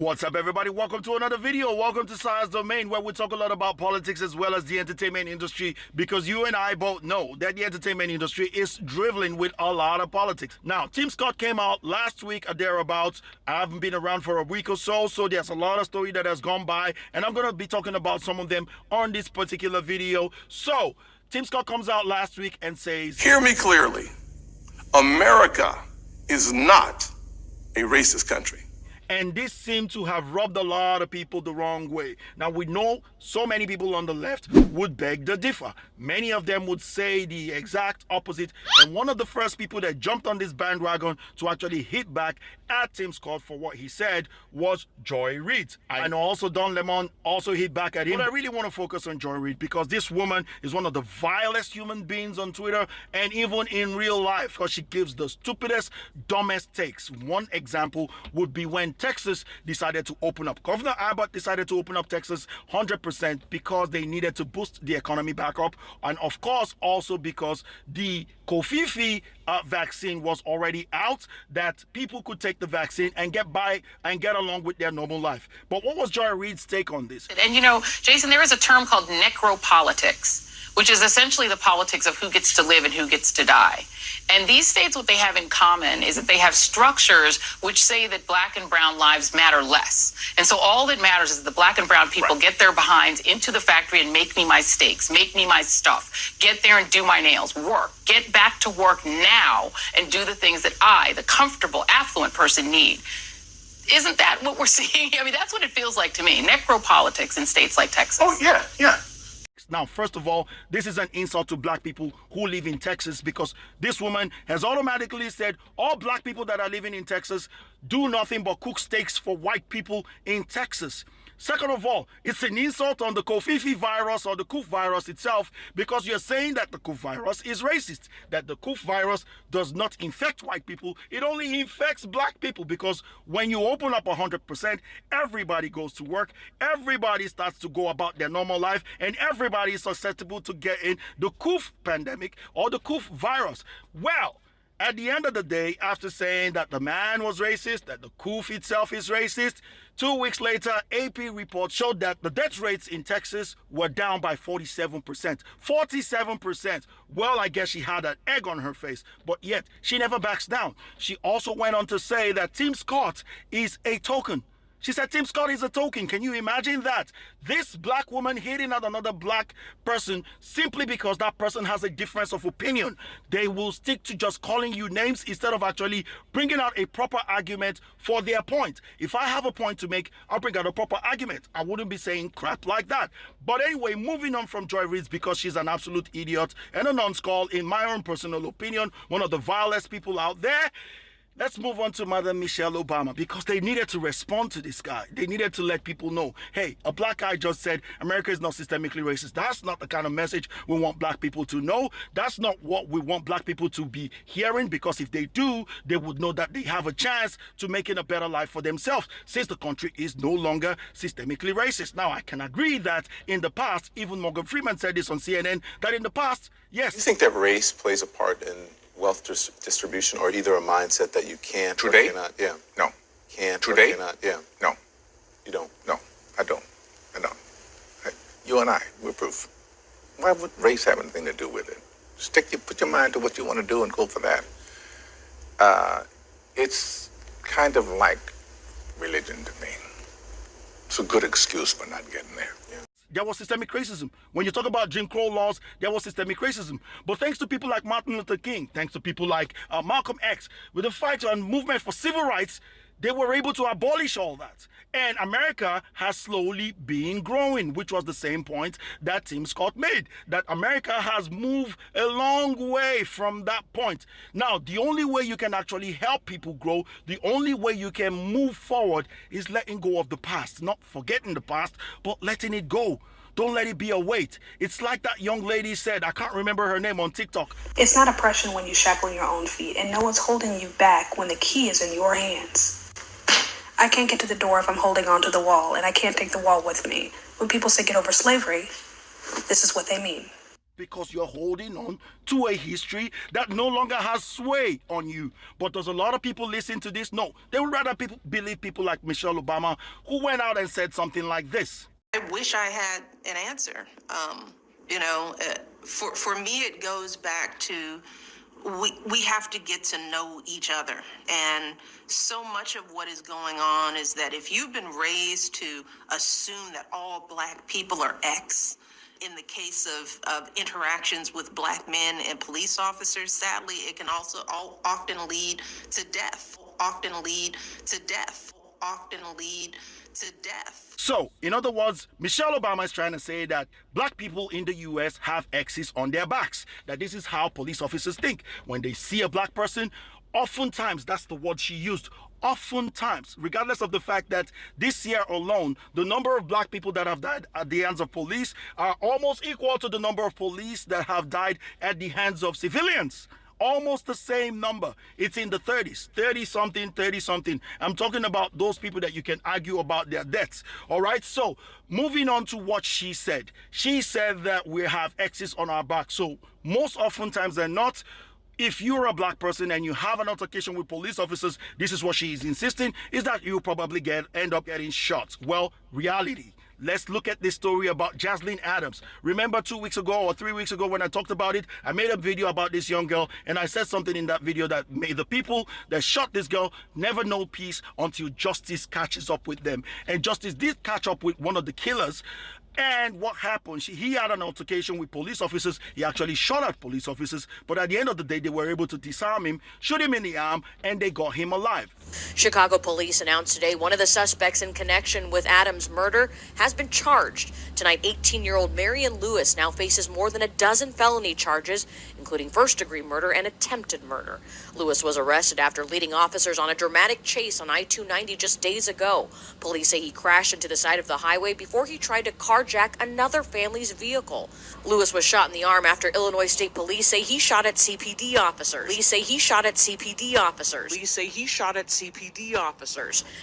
What's up, everybody? Welcome to another video. Welcome to Science Domain, where we talk a lot about politics as well as the entertainment industry, because you and I both know that the entertainment industry is driveling with a lot of politics. Now, Tim Scott came out last week or thereabouts. I haven't been around for a week or so there's a lot of story that has gone by, and I'm going to be talking about some of them on this particular video. So, Tim Scott comes out last week and says, "Hear me clearly. America is not a racist country." And this seemed to have rubbed a lot of people the wrong way. Now, we know so many people on the left would beg to differ. Many of them would say the exact opposite. And one of the first people that jumped on this bandwagon to actually hit back at Tim Scott for what he said was Joy Reid. I know also Don Lemon also hit back at him. But I really want to focus on Joy Reid because this woman is one of the vilest human beings on Twitter and even in real life, because she gives the stupidest, dumbest takes. One example would be when Texas decided to open up. Governor Abbott decided to open up Texas 100% because they needed to boost the economy back up. And of course, also because the COVID vaccine was already out, that people could take the vaccine and get by and get along with their normal life. But what was Joy Reid's take on this? And you know, Jason, there is a term called necropolitics, which is essentially the politics of who gets to live and who gets to die. And these states, what they have in common is that they have structures which say that black and brown lives matter less. And so all that matters is that the black and brown people get their behinds into the factory and make me my steaks, make me my stuff, get there and do my nails, work, get back to work now and do the things that I, the comfortable, affluent person, need. Isn't that what we're seeing? I mean, that's what it feels like to me. Necropolitics in states like Texas. Oh, yeah. Now, first of all, this is an insult to black people who live in Texas, because this woman has automatically said all black people that are living in Texas do nothing but cook steaks for white people in Texas. Second of all, it's an insult on the COVID virus or the COV virus itself, because you're saying that the COV virus is racist, that the COV virus does not infect white people, it only infects black people, because when you open up 100%, everybody goes to work, everybody starts to go about their normal life, and everybody is susceptible to getting the COV pandemic or the COV virus. Well, at the end of the day, after saying that the man was racist, that the COV itself is racist, 2 weeks later, AP reports showed that the death rates in Texas were down by 47%. 47%. Well, I guess she had an egg on her face, but yet she never backs down. She also went on to say that Tim Scott is a token. She said Tim Scott is a token. Can you imagine that? This black woman hitting at another black person simply because that person has a difference of opinion. They will stick to just calling you names instead of actually bringing out a proper argument for their point. If I have a point to make, I'll bring out a proper argument. I wouldn't be saying crap like that. But anyway, moving on from Joy Reid, because she's an absolute idiot and a numbskull, in my own personal opinion, one of the vilest people out there. Let's move on to Mother Michelle Obama, because they needed to respond to this guy. They needed to let people know, hey, a black guy just said America is not systemically racist. That's not the kind of message we want black people to know. That's not what we want black people to be hearing, because if they do, they would know that they have a chance to making a better life for themselves, since the country is no longer systemically racist. Now, I can agree that in the past, even Morgan Freeman said this on CNN, that in the past, yes. You think that race plays a part in wealth distribution, or either a mindset that you can't Today? or cannot? Yeah. No. Can't Today? or cannot? Yeah. No. You don't? No, I don't. Hey, you and I, we're proof. Why would race have anything to do with it? Put your mind to what you want to do and go for that. It's kind of like religion to me. It's a good excuse for not getting there. There was systemic racism. When you talk about Jim Crow laws, there was systemic racism. But thanks to people like Martin Luther King, thanks to people like Malcolm X, with the fight and movement for civil rights, they were able to abolish all that. And America has slowly been growing, which was the same point that Tim Scott made, that America has moved a long way from that point. Now, the only way you can actually help people grow, the only way you can move forward is letting go of the past, not forgetting the past, but letting it go. Don't let it be a weight. It's like that young lady said, I can't remember her name on TikTok. It's not oppression when you shackle your own feet, and no one's holding you back when the key is in your hands. I can't get to the door if I'm holding onto the wall, and I can't take the wall with me. When people say get over slavery, this is what they mean. because you're holding on to a history that no longer has sway on you. But does a lot of people listen to this? No. They would rather believe people like Michelle Obama, who went out and said something like this. I wish I had an answer. For me, it goes back to we have to get to know each other. And so much of what is going on is that if you've been raised to assume that all Black people are X, in the case of interactions with Black men and police officers, sadly, it can also often lead to death, often lead to death, often lead to death. So, in other words, Michelle Obama is trying to say that Black people in the U.S. have X's on their backs, that this is how police officers think. When they see a Black person, oftentimes, that's the word she used, oftentimes, regardless of the fact that this year alone, the number of Black people that have died at the hands of police are almost equal to the number of police that have died at the hands of civilians. Almost the same number. It's in the 30s, 30-something. I'm talking about those people that you can argue about their deaths. All right, so moving on to what she said. She said that we have X's on our back. So most oftentimes than not, if you're a Black person and you have an altercation with police officers, this is what she is insisting, is that you probably end up getting shot. Well, reality. Let's look at this story about Jaslyn Adams. Remember 2 weeks ago or 3 weeks ago when I talked about it, I made a video about this young girl, and I said something in that video that may the people that shot this girl never know peace until justice catches up with them. And justice did catch up with one of the killers. And what happened? He had an altercation with police officers. He actually shot at police officers, but at the end of the day, they were able to disarm him, shoot him in the arm, and they got him alive. Chicago police announced today one of the suspects in connection with Adams' murder has been charged. Tonight, 18-year-old Marion Lewis now faces more than a dozen felony charges, including first-degree murder and attempted murder. Lewis was arrested after leading officers on a dramatic chase on I-290 just days ago. Police say he crashed into the side of the highway before he tried to carjack another family's vehicle. Lewis was shot in the arm after Illinois State Police say he shot at CPD officers.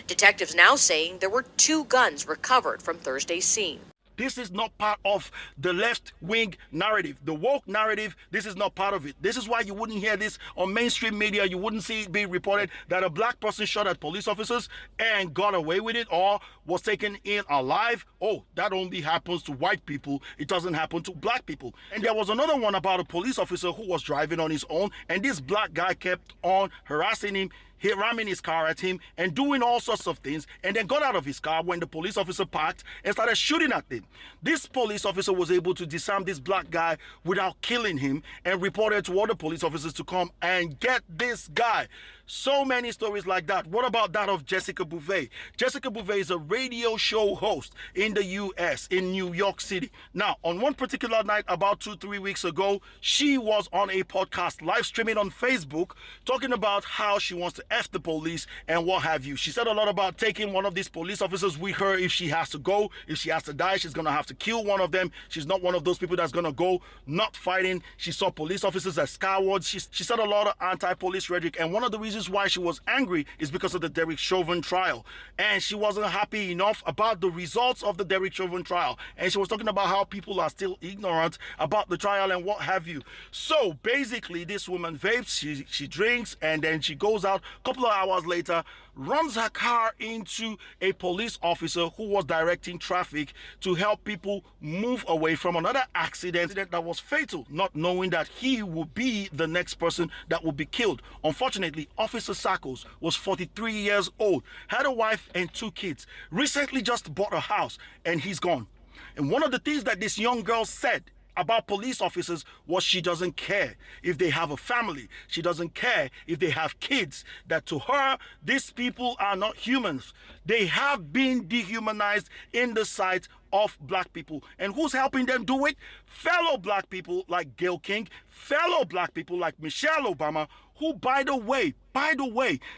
Detectives now saying there were 2 guns recovered from Thursday's scene. This is not part of the left-wing narrative, the woke narrative. This is not part of it. This is why you wouldn't hear this on mainstream media. You wouldn't see it being reported that a Black person shot at police officers and got away with it or was taken in alive. Oh, that only happens to white people. It doesn't happen to Black people. And there was another one about a police officer who was driving on his own, and this Black guy kept on harassing him, ramming his car at him and doing all sorts of things, and then got out of his car when the police officer parked and started shooting at him. This police officer was able to disarm this Black guy without killing him and reported to other police officers to come and get this guy. So many stories like that. What about that of Jessica Bouvier? Jessica Bouvier is a radio show host in the U.S., in New York City. Now, on one particular night about 2-3 weeks ago, she was on a podcast live streaming on Facebook talking about how she wants to F the police and what have you. She said a lot about taking one of these police officers with her if she has to go. If she has to die, she's going to have to kill one of them. She's not one of those people that's going to go not fighting. She saw police officers as cowards. She said a lot of anti-police rhetoric, and one of the reasons why she was angry is because of the Derek Chauvin trial, and she wasn't happy enough about the results of the Derek Chauvin trial, and she was talking about how people are still ignorant about the trial and what have you. So basically, this woman vapes, she drinks, and then she goes out a couple of hours later, runs her car into a police officer who was directing traffic to help people move away from another accident that was fatal, not knowing that he would be the next person that would be killed. Unfortunately, Officer Sackles was 43 years old, had a wife and 2 kids, recently just bought a house, and he's gone. And one of the things that this young girl said about police officers was she doesn't care if they have a family. She doesn't care if they have kids. That to her, these people are not humans. They have been dehumanized in the sight of Black people. And who's helping them do it? Fellow Black people like Gayle King, fellow Black people like Michelle Obama, who, by the way,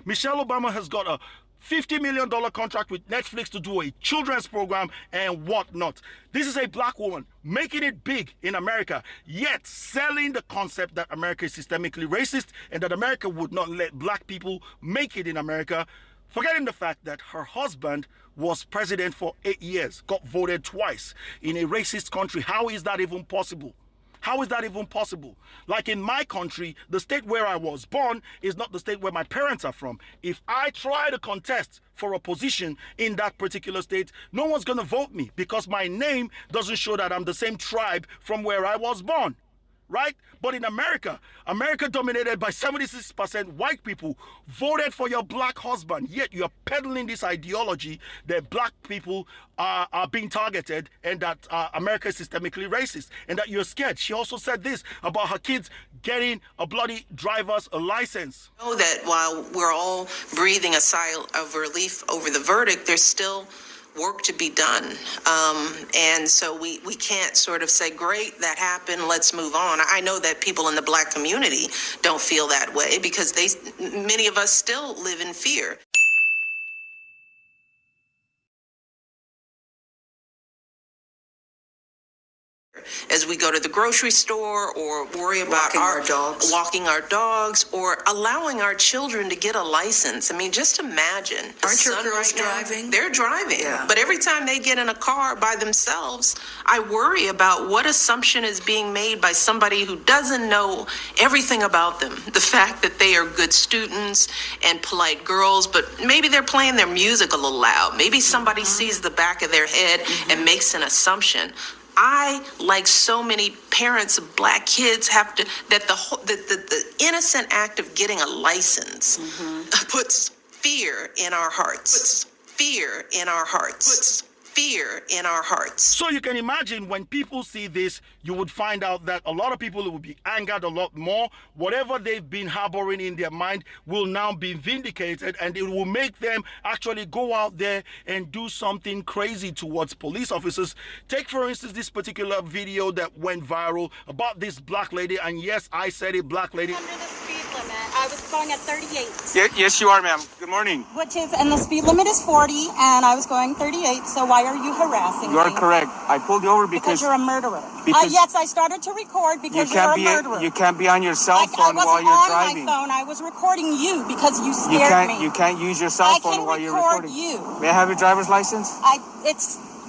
Michelle Obama has got a $50 million contract with Netflix to do a children's program and whatnot. This is a Black woman making it big in America, yet selling the concept that America is systemically racist and that America would not let Black people make it in America, forgetting the fact that her husband was president for 8 years, got voted twice in a racist country. How is that even possible? How is that even possible? Like in my country, the state where I was born is not the state where my parents are from. If I try to contest for a position in that particular state, no one's going to vote me because my name doesn't show that I'm the same tribe from where I was born. Right? But in America, dominated by 76% white people, voted for your black husband. Yet you're peddling this ideology that black people are being targeted and that America is systemically racist and that you're scared. She also said this about her kids getting a bloody driver's license. Know that while we're all breathing a sigh of relief over the verdict, there's still work to be done. And so we can't sort of say, great, that happened, let's move on. I know that people in the black community don't feel that way because many of us still live in fear. As we go to the grocery store or worry about walking our dogs or allowing our children to get a license. I mean, just imagine. Aren't your girls driving? They're driving. Yeah. But every time they get in a car by themselves, I worry about what assumption is being made by somebody who doesn't know everything about them. The fact that they are good students and polite girls, but maybe they're playing their music a little loud. Maybe somebody sees the back of their head and makes an assumption. I, like so many parents of black kids, have to, that the innocent act of getting a license puts fear in our hearts. Fear in our hearts. Fear in our hearts. So you can imagine when people see this, you would find out that a lot of people will be angered a lot more. Whatever they've been harboring in their mind will now be vindicated, and it will make them actually go out there and do something crazy towards police officers. Take, for instance, this particular video that went viral about this black lady, and yes, I said it, black lady. Under the speed limit. I was going at 38. Yes, you are, ma'am. Good morning. And the speed limit is 40, and I was going 38, so why are you harassing me? You are correct. I pulled you over because you're a murderer. Because yes, I started to record because you're a murderer. You can't be on your cell phone while you're driving. I wasn't on my phone. I was recording you because you scared me. You can't use your cell phone while you're recording. I can record you. May I have your driver's license?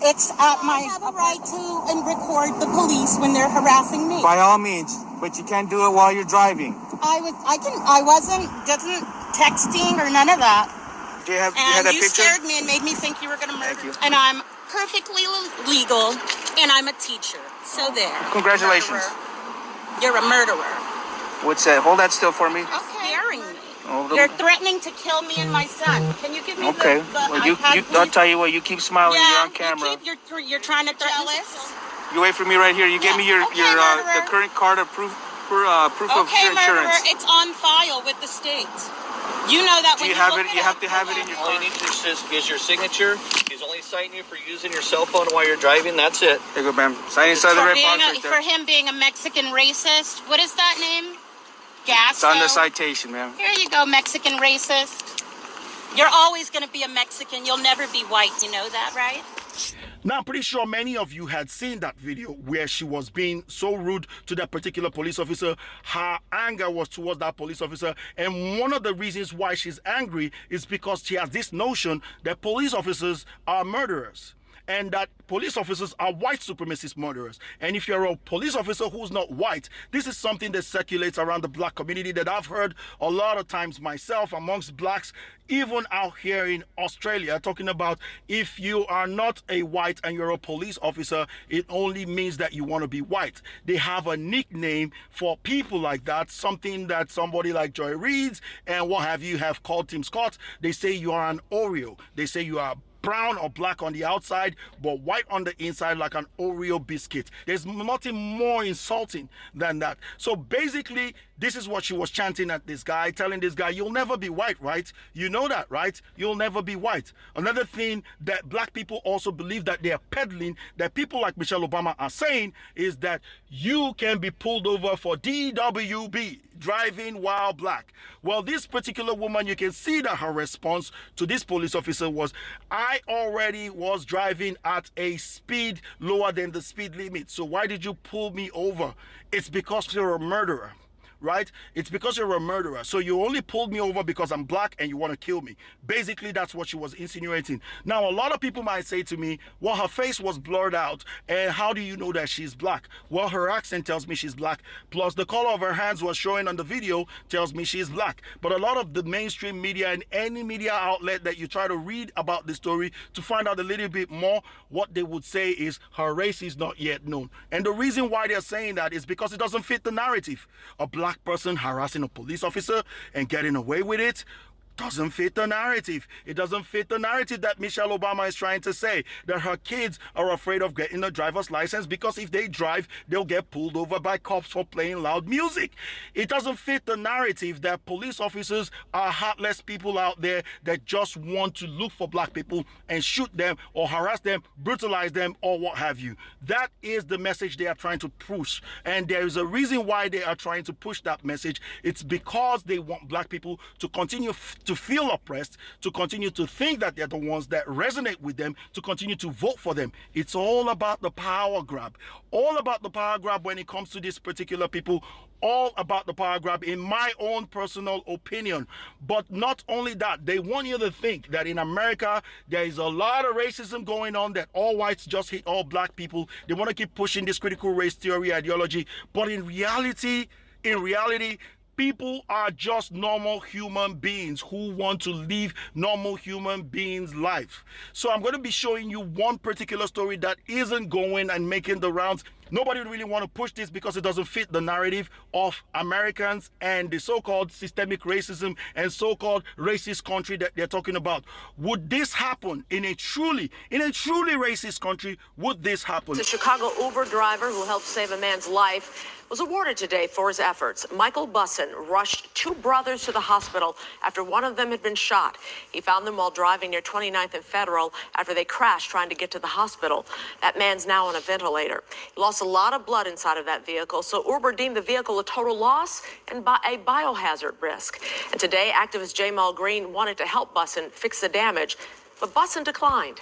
It's at my right to record the police when they're harassing me. By all means, but you can't do it while you're driving. I wasn't texting or none of that. Do you have that picture? You scared me and made me think you were going to murder me. And I'm perfectly legal, and I'm a teacher. So there. Congratulations. Murderer. You're a murderer. What's that? Hold that still for me. Okay. Scaring me. You're threatening to kill me and my son. Can you give me the well, I'll tell you what. You keep smiling. You're on camera. You're trying to threaten us. You wait for me right here. You gave me your the current card of proof of your insurance. Murderer, it's on file with the state. You know that when you have it. You have to have it in your car. All you need is your signature. He's only citing you for using your cell phone while you're driving. That's it. Here you go, ma'am. Sign inside the red box right there. For him being a Mexican racist. What is that name? Gasso. It's on the citation, ma'am. Here you go, Mexican racist. You're always going to be a Mexican. You'll never be white. You know that, right? Now, I'm pretty sure many of you had seen that video where she was being so rude to that particular police officer. Her anger was towards that police officer. And one of the reasons why she's angry is because she has this notion that police officers are murderers, and that police officers are white supremacist murderers. And if you're a police officer who's not white, this is something that circulates around the black community that I've heard a lot of times myself amongst blacks, even out here in Australia, talking about if you are not a white and you're a police officer, it only means that you want to be white. They have a nickname for people like that, something that somebody like Joy Reid and what have you have called Tim Scott. They say you are an Oreo. They say you are brown or black on the outside, but white on the inside like an Oreo biscuit. There's nothing more insulting than that. So basically, this is what she was chanting at this guy, telling this guy, you'll never be white, right? You know that, right? You'll never be white. Another thing that black people also believe that they're peddling, that people like Michelle Obama are saying, is that you can be pulled over for DWB, driving while black. Well, this particular woman, you can see that her response to this police officer was, I already was driving at a speed lower than the speed limit. So why did you pull me over? It's because you're a murderer. right? It's because you're a murderer. So you only pulled me over because I'm black and you want to kill me. Basically, that's what she was insinuating. Now, a lot of people might say to me, well, her face was blurred out, and how do you know that she's black? Well, her accent tells me she's black, plus the color of her hands was showing on the video tells me she's black. But a lot of the mainstream media and any media outlet that you try to read about the story to find out a little bit more, what they would say is her race is not yet known. And the reason why they're saying that is because it doesn't fit the narrative. A black person harassing a police officer and getting away with it doesn't fit the narrative. It doesn't fit the narrative that Michelle Obama is trying to say, that her kids are afraid of getting a driver's license because if they drive, they'll get pulled over by cops for playing loud music. It doesn't fit the narrative that police officers are heartless people out there that just want to look for black people and shoot them or harass them, brutalize them, or what have you. That is the message they are trying to push. And there is a reason why they are trying to push that message. It's because they want black people to continue to feel oppressed, to continue to think that they're the ones that resonate with them, to continue to vote for them. It's all about the power grab. All about the power grab when it comes to these particular people. All about the power grab in my own personal opinion. But not only that, they want you to think that in America, there is a lot of racism going on, that all whites just hate all black people. They want to keep pushing this critical race theory ideology. But in reality, people are just normal human beings who want to live normal human beings' life. So I'm going to be showing you one particular story that isn't going and making the rounds. Nobody really want to push this because it doesn't fit the narrative of Americans and the so-called systemic racism and so-called racist country that they're talking about. Would this happen in a truly racist country? Would this happen? The Chicago Uber driver who helped save a man's life was awarded today for his efforts. Michael Bussin rushed two brothers to the hospital after one of them had been shot. He found them while driving near 29th and Federal after they crashed trying to get to the hospital. That man's now on a ventilator. He lost a lot of blood inside of that vehicle, so Uber deemed the vehicle a total loss and a biohazard risk. And today, activist Jamal Green wanted to help Bussin fix the damage, but Bussin declined.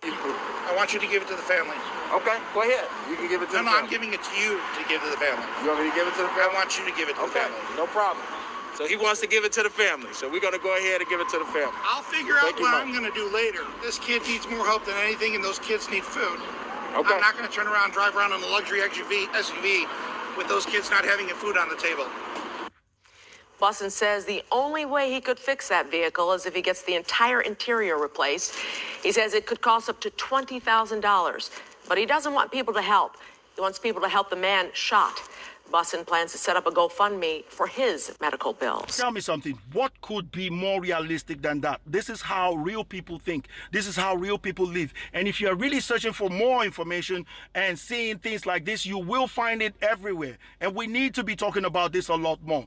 I want you to give it to the family. Okay, go ahead. You can give it to the family. No, I'm giving it to you to give to the family. You want me to give it to the family? I want you to give it to the family. No problem. So he wants to give it to the family. So we're going to go ahead and give it to the family. I'll figure out what I'm going to do later. This kid needs more help than anything, and those kids need food. Okay. I'm not going to turn around and drive around in a luxury SUV with those kids not having food on the table. Bussin says the only way he could fix that vehicle is if he gets the entire interior replaced. He says it could cost up to $20,000, but he doesn't want people to help. He wants people to help the man shot. Bussin plans to set up a GoFundMe for his medical bills. Tell me something. What could be more realistic than that? This is how real people think. This is how real people live. And if you're really searching for more information and seeing things like this, you will find it everywhere. And we need to be talking about this a lot more.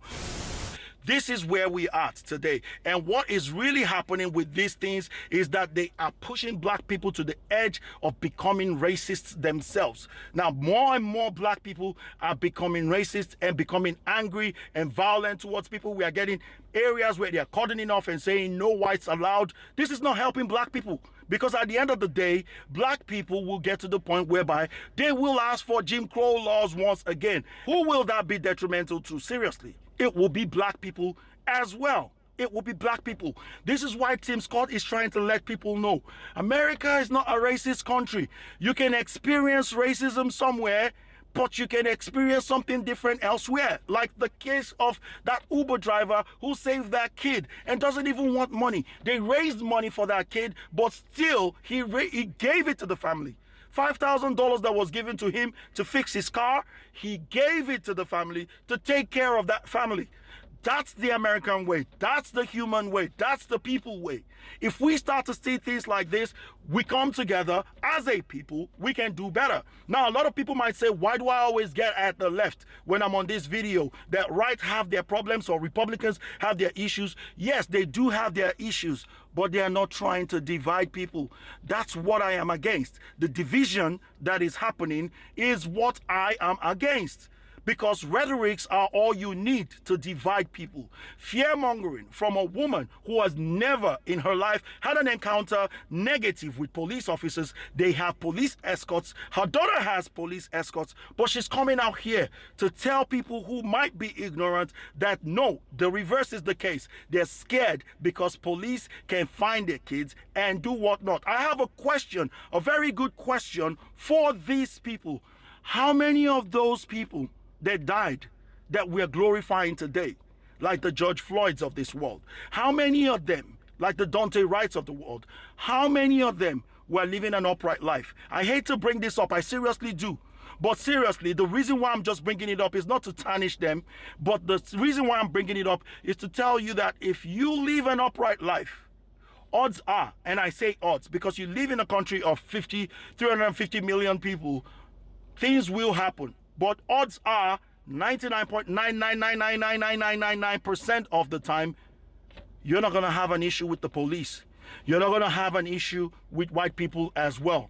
This is where we are today. And what is really happening with these things is that they are pushing black people to the edge of becoming racists themselves. Now, more and more black people are becoming racist and becoming angry and violent towards people. We are getting areas where they are cordoning off and saying no whites allowed. This is not helping black people. Because at the end of the day, black people will get to the point whereby they will ask for Jim Crow laws once again. Who will that be detrimental to? Seriously. It will be black people as well. It will be black people. This is why Tim Scott is trying to let people know. America is not a racist country. You can experience racism somewhere, but you can experience something different elsewhere. Like the case of that Uber driver who saved that kid and doesn't even want money. They raised money for that kid, but still he gave it to the family. $5,000 that was given to him to fix his car, he gave it to the family to take care of that family. That's the American way. That's the human way. That's the people way. If we start to see things like this, we come together as a people, we can do better. Now, a lot of people might say, why do I always get at the left when I'm on this video? That right have their problems or Republicans have their issues. Yes, they do have their issues, but they are not trying to divide people. That's what I am against. The division that is happening is what I am against. because rhetorics are all you need to divide people. Fear-mongering from a woman who has never in her life had an encounter negative with police officers. They have police escorts. Her daughter has police escorts, but she's coming out here to tell people who might be ignorant that no, the reverse is the case. They're scared because police can find their kids and do whatnot. I have a question, a very good question for these people. How many of those people that died that we are glorifying today, like the George Floyds of this world, how many of them, like the Dante Wrights of the world, how many of them were living an upright life? I hate to bring this up, I seriously do. But seriously, the reason why I'm just bringing it up is not to tarnish them, but the reason why I'm bringing it up is to tell you that if you live an upright life, odds are, and I say odds because you live in a country of 350 million people, things will happen. But odds are 99.9999999% of the time, you're not going to have an issue with the police. You're not going to have an issue with white people as well.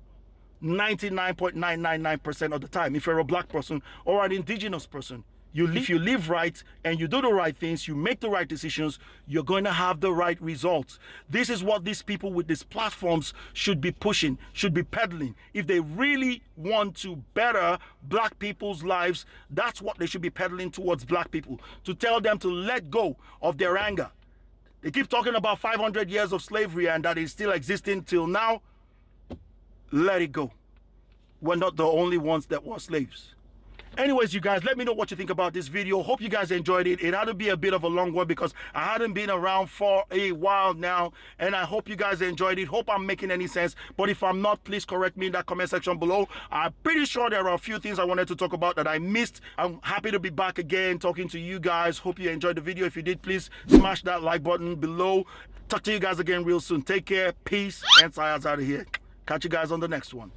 99.999% of the time, if you're a black person or an indigenous person. If you live right and you do the right things, you make the right decisions, you're going to have the right results. This is what these people with these platforms should be pushing, should be peddling. If they really want to better black people's lives, that's what they should be peddling towards black people, to tell them to let go of their anger. They keep talking about 500 years of slavery and that is still existing till now. Let it go. We're not the only ones that were slaves. Anyways, you guys, let me know what you think about this video. Hope you guys enjoyed it. It had to be a bit of a long one because I hadn't been around for a while now, and I hope you guys enjoyed it. Hope I'm making any sense, but if I'm not, please correct me in that comment section below. I'm pretty sure there are a few things I wanted to talk about that I missed. I'm happy to be back again talking to you guys. Hope you enjoyed the video. If you did, please smash that like button below. Talk to you guys again real soon. Take care, peace, and Sayaz out of here. Catch you guys on the next one.